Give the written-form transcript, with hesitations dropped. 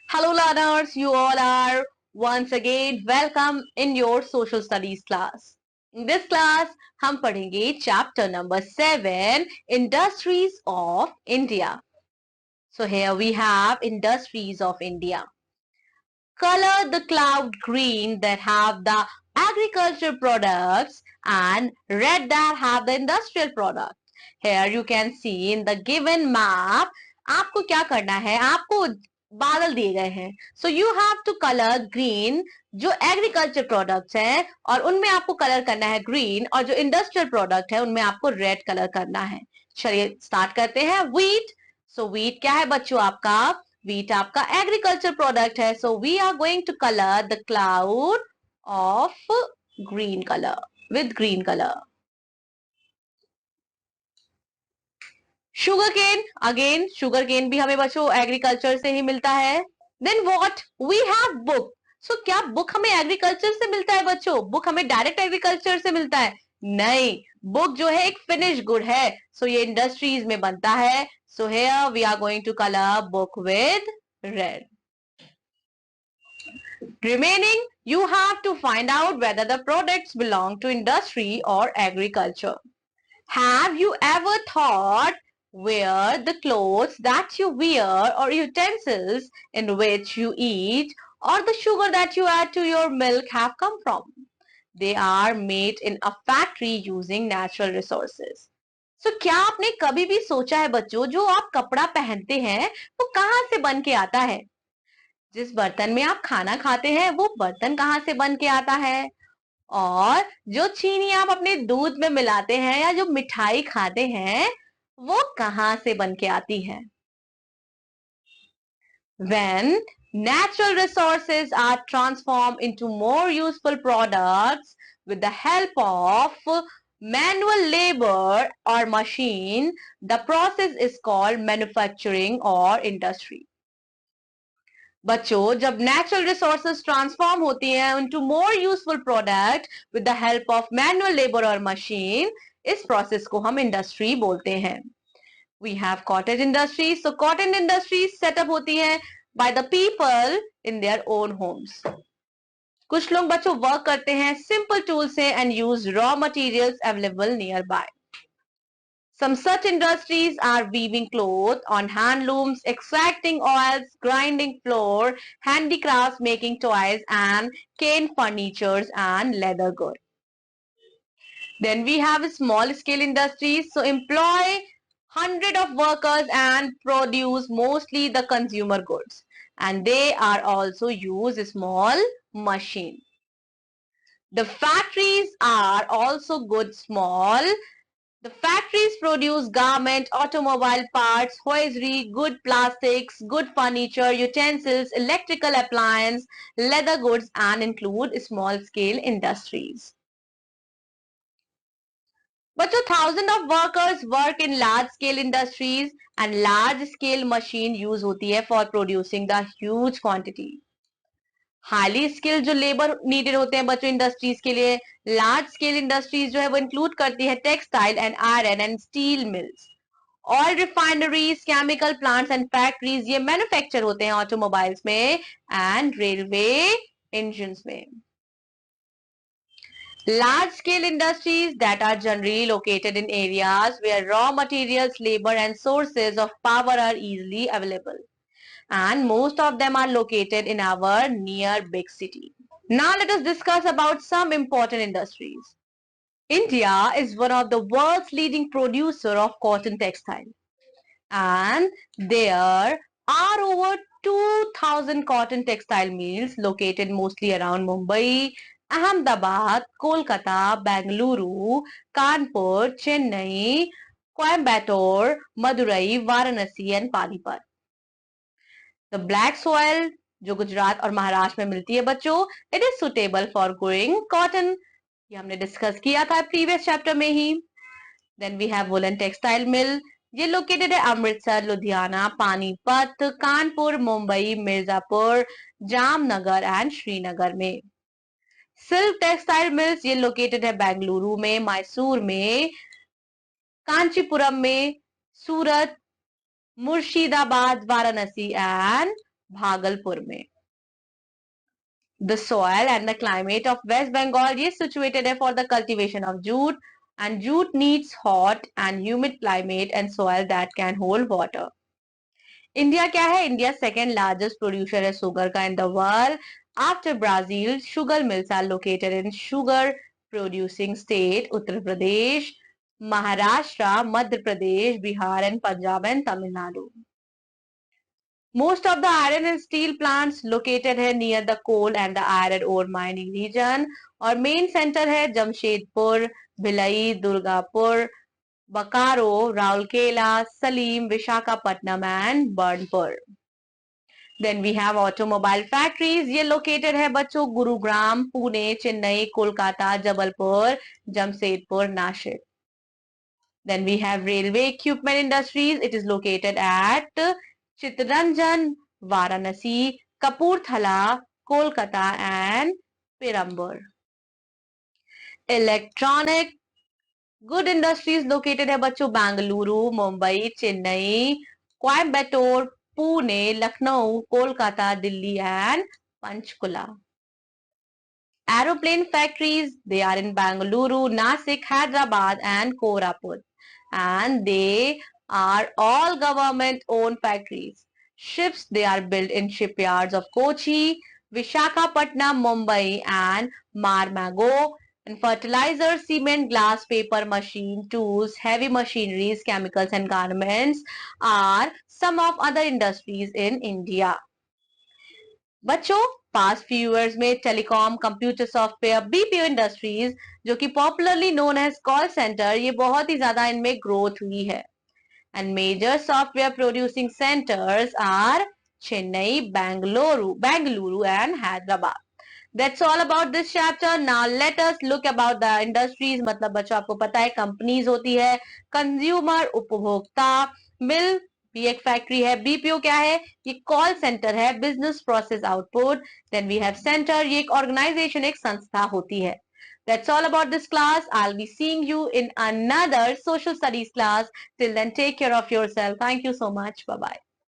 Hello learners, you all are once again welcome in your social studies class. In this class, हम पढ़ेंगे chapter number 7, Industries of India. So here we have Industries of India. Color the cloud green that have the agriculture products and red that have the industrial products. Here you can see in the given map, आपको क्या करना है, आपको बादल दिए गए हैं. So you have to color green जो एग्रीकल्चर प्रोडक्ट्स हैं और उनमें आपको कलर करना है ग्रीन, और जो इंडस्ट्रियल प्रोडक्ट है उनमें आपको रेड कलर करना है. चलिए स्टार्ट करते हैं. व्हीट. सो व्हीट क्या है बच्चों? आपका व्हीट आपका एग्रीकल्चर प्रोडक्ट है. So we are going to colour the cloud of green colour with green colour. Sugar cane. Again sugar cane भी हमें बच्चों एग्रीकल्चर से ही मिलता है. Then what? We have book. So क्या बुक हमें एग्रीकल्चर से मिलता है बच्चों? बुक हमें डायरेक्ट एग्रीकल्चर से मिलता है? नहीं, बुक जो है एक फिनिश गुड है. सो ये इंडस्ट्रीज में बनता है. So here we are going to colour book with red. Remaining, you have to find out whether the products belong to industry or agriculture. Have you ever thought where the clothes that you wear or utensils in which you eat or the sugar that you add to your milk have come from? They are made in a factory using natural resources. So क्या आपने कभी भी सोचा है बच्चों, जो आप कपड़ा पहनते हैं वो कहाँ से बन के आता है? जिस बर्तन में आप खाना खाते हैं वो बर्तन कहाँ से बन के आता है? और जो चीनी आप अपने दूध में मिलाते हैं या जो मिठाई खाते हैं वो कहाँ से बन के आती है? When natural resources are transformed into more useful products with the help of manual labor or machine, the process is called manufacturing or industry. बच्चों, जब नेचुरल रिसोर्सेज ट्रांसफॉर्म होती हैं into more useful product with the help of manual labour और machine, इस process को हम industry बोलते हैं. We have cottage industries. So cotton industries setup होती हैं by the people in their own homes. कुछ लोग बच्चों वर्क करते हैं सिंपल टूल से and use raw materials available nearby. Some such industries are weaving cloth on handlooms, extracting oils, grinding flour, handicrafts, making toys, and cane furnitures and leather goods. Then we have small scale industries, so employ hundred of workers and produce mostly the consumer goods. And they are also use small machine. The factories are also good small. The factories produce garment, automobile parts, hosiery, good plastics, good furniture, utensils, electrical appliance, leather goods, and include small scale industries. बच्चों, thousands of workers work in large scale industries and large scale machine use होती है for producing the huge quantity. Highly skilled जो labour needed होते हैं बच्चों industries के लिए, large scale industries जो है वो इंक्लूड करती है textile and iron and steel mills. Oil refineries, chemical plants and factories ये मैन्युफैक्चर होते हैं ऑटोमोबाइल्स में एंड रेलवे इंजन में. Large scale industries that are generally located in areas where raw materials, labor, and sources of power are easily available. And most of them are located in our near big city. Now let us discuss about some important industries. India is one of the world's leading producer of cotton textile, and there are over 2000 cotton textile mills located mostly around Mumbai, Ahmedabad, Kolkata, Bengaluru, Kanpur, Chennai, Coimbatore, Madurai, Varanasi and Panipat. The black soil जो गुजरात और महाराष्ट्र में मिलती है बच्चों, it is suitable for growing cotton. ये हमने discuss किया था प्रीवियस चैप्टर में ही. Then we have woollen textile mill. ये लोकेटेड है अमृतसर, लुधियाना, पानीपत, कानपुर, मुंबई, मिर्जापुर, जामनगर एंड श्रीनगर में. सिल्क टेक्सटाइल मिल्स ये लोकेटेड है बेंगलुरु में, मैसूर में, कांचीपुरम में, सूरत, मुर्शिदाबाद, वाराणसी एंड भागलपुर में. The soil and the climate of West Bengal is situated for the cultivation of jute, and jute needs hot and humid climate and soil that can hold water. India क्या है? India second largest producer है sugar का in the world after Brazil. Sugar mills are located in sugar producing state Uttar Pradesh, Maharashtra, Madhya Pradesh, Bihar and Punjab and Tamil Nadu. Most of the iron and steel plants located है near the coal and the iron ore mining region. और main center है Jamshedpur, Bhilai, Durgapur, Bokaro, Rourkela, Salim, Visakhapatnam and Burnpur. Then we have automobile factories. ये located है बच्चों Gurugram, Pune, Chennai, Kolkata, Jabalpur, Jamshedpur, Nashik. Then we have railway equipment industries. It is located at Chittaranjan, Varanasi, Kapurthala, Kolkata and Perambur. Electronic good industries located है बच्चों Bengaluru, Mumbai, Chennai, Coimbatore, Pune, Lucknow, Kolkata, Delhi and Panchkula. Aeroplane factories, they are in Bangalore, Nasik, Hyderabad and Koraput. And they are all government owned factories. Ships, they are built in shipyards of Kochi, Vishakhapatnam, Mumbai and Marmago. And fertilizer, cement, glass, paper, machine, tools, heavy machineries, chemicals and garments are some of other industries in India. बच्चों past few years में telecom, computer software, BPO industries जो कि popularly known as call centre, ये बहुत ही ज्यादा इनमें growth हुई है. And major software producing centres are Chennai, Bengaluru and Hyderabad. That's all about this chapter. Now let us look about the industries. मतलब बच्चों आपको पता है कंपनीज होती है, कंज्यूमर उपभोक्ता, मिल भी एक फैक्ट्री है, बीपीओ क्या है? ये कॉल सेंटर है, business process output. Then we have centre, ये एक ऑर्गेनाइजेशन, एक संस्था होती है. That's all about this class. I'll be seeing you in another social studies class. Till then, take care of yourself. Thank you so much. Bye bye.